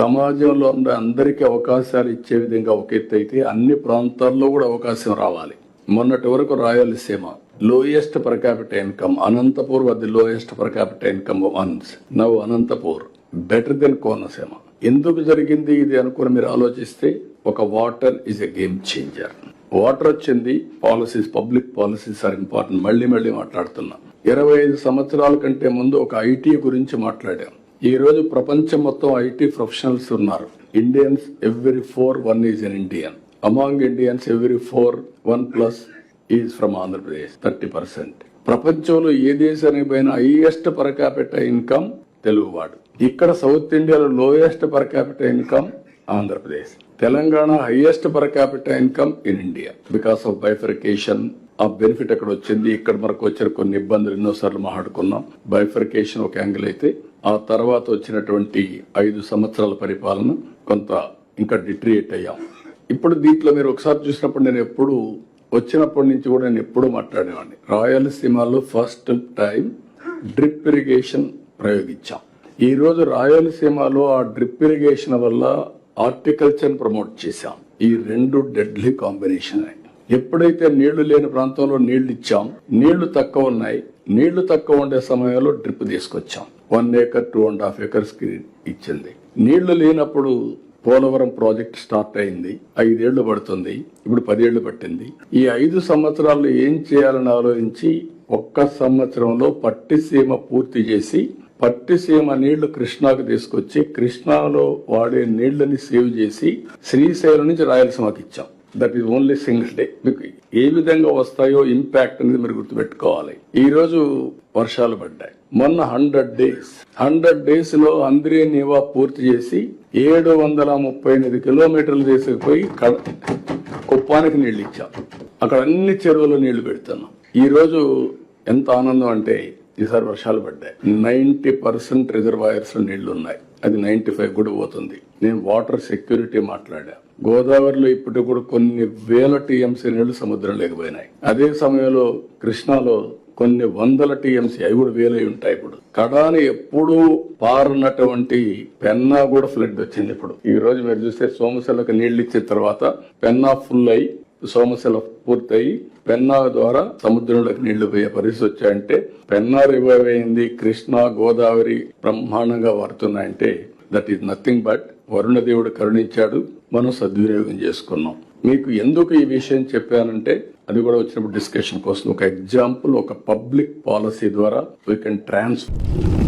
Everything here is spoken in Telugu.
సమాజంలో ఉన్న అందరికీ అవకాశాలు ఇచ్చే విధంగా ఒక ఎత్తు అయితే అన్ని ప్రాంతాల్లో కూడా అవకాశం రావాలి. మొన్నటి వరకు Rayalaseema lowest per capital income, Anantapur was the lowest per capital income once. Now Anantapur better than Konaseema. ఎందుకు జరిగింది ఇది అనుకుని మీరు ఆలోచిస్తే, ఒక water is a game changer. Water వచ్చింది, policies, public policies are important. మళ్ళీ మాట్లాడుతున్నాం. 25 సంవత్సరాల కంటే ముందు ఒక ఐటీ గురించి మాట్లాడాం. ఈ రోజు ప్రపంచం మొత్తం ఐటీ ప్రొఫెషనల్స్ ఉన్నారు. Indians every 4 1 is an Indian. Among Indians every 4 1+ is from Andhra Pradesh, 30%. ప్రపంచంలో ఏ దేశానికి పోయినా హైయెస్ట్ పర్ క్యాపిటల్ ఇన్కమ్ తెలుగువాడు. ఇక్కడ సౌత్ ఇండియాలో lowest per capital income Andhra Pradesh. Telangana highest per capital income in India. Because of bifurcation ఆ బెనిఫిట్ అక్కడ వచ్చింది. ఇక్కడ మనకు వచ్చిన కొన్ని ఇబ్బందులు ఎన్నోసార్లు మాట్లాడుకున్నాం. బైఫర్కేషన్ ఒక యాంగిల్ అయితే, ఆ తర్వాత వచ్చినటువంటి 5 సంవత్సరాల పరిపాలన కొంత ఇంకా డిట్రియేట్ అయ్యాం. ఇప్పుడు దీంట్లో మీరు ఒకసారి చూసినప్పుడు, నేను ఎప్పుడు వచ్చినప్పటి నుంచి కూడా నేను ఎప్పుడూ మాట్లాడేవాడిని, రాయలసీమలో ఫస్ట్ టైం డ్రిప్ ఇరిగేషన్ ప్రయోగించాం. ఈ రోజు రాయలసీమలో ఆ డ్రిప్ ఇరిగేషన్ వల్ల హార్టికల్చర్ ప్రమోట్ చేశాం. ఈ 2 డెడ్లీ కాంబినేషన్. ఎప్పుడైతే నీళ్లు లేని ప్రాంతంలో నీళ్లు ఇచ్చాం, నీళ్లు తక్కువ ఉన్నాయి, నీళ్లు తక్కువ ఉండే సమయంలో డ్రిప్ తీసుకొచ్చాం. 1 acre 2.5 acres కి ఇచ్చింది. నీళ్లు లేనప్పుడు పోలవరం ప్రాజెక్ట్ స్టార్ట్ అయింది. 5 ఏళ్లు పడుతుంది, ఇప్పుడు 10 ఏళ్లు పట్టింది. ఈ 5 సంవత్సరాలు ఏం చేయాలని ఆలోచించి 1 సంవత్సరంలో పట్టిసీమ పూర్తి చేసి, పట్టిసీమ నీళ్లు కృష్ణాకు తీసుకొచ్చి, కృష్ణాలో వాడే నీళ్లని సేవ్ చేసి శ్రీశైలం నుంచి రాయలసీమకి ఇచ్చాం. That is only single day. మీకు ఏ విధంగా వస్తాయో ఇంపాక్ట్ అనేది మీరు గుర్తుపెట్టుకోవాలి. ఈ రోజు వర్షాలు పడ్డాయి. మొన్న 100 డేస్ లో అంద్రే నీవా పూర్తి చేసి 738 కిలోమీటర్లు తీసుకుపోయి కుప్పానికి నీళ్లు ఇచ్చాం. అక్కడ అన్ని చెరువులు నీళ్లు పెడుతున్నాం. ఈ రోజు ఎంత ఆనందం అంటే, ఈసారి వర్షాలు పడ్డాయి. 90% రిజర్వాయర్స్ లో నీళ్లు ఉన్నాయి. అది 95 కూడా పోతుంది. నేను వాటర్ సెక్యూరిటీ మాట్లాడా. గోదావరిలో ఇప్పటికి కూడా కొన్ని వేల టీఎంసీ నీళ్లు సముద్రం లేకపోయినాయి. అదే సమయంలో కృష్ణాలో కొన్ని వందల టీఎంసీ, అవి కూడా వేలై ఉంటాయి. ఇప్పుడు కడాని ఎప్పుడూ పారనటువంటి పెన్నా కూడా ఫ్లడ్ వచ్చింది. ఇప్పుడు ఈ రోజు మీరు చూస్తే సోమశిలకు నీళ్లు ఇచ్చిన తర్వాత పెన్నా ఫుల్ అయి, సోమశిల పూర్తయి పెన్నా ద్వారా సముద్రంలోకి నీళ్లు పోయే పరిస్థితి వచ్చాయంటే, పెన్నా రివైవ్ అయింది, కృష్ణా గోదావరి బ్రహ్మాండంగా వాడుతున్నాయంటే దట్ ఈస్ నథింగ్ బట్ వరుణదేవుడు కరుణించాడు, మనం సద్వినియోగం చేసుకున్నాం. మీకు ఎందుకు ఈ విషయం చెప్పానంటే, అది కూడా వచ్చినప్పుడు డిస్కషన్ కోసం ఒక ఎగ్జాంపుల్, ఒక పబ్లిక్ పాలసీ ద్వారా వీ కెన్ ట్రాన్స్ఫర్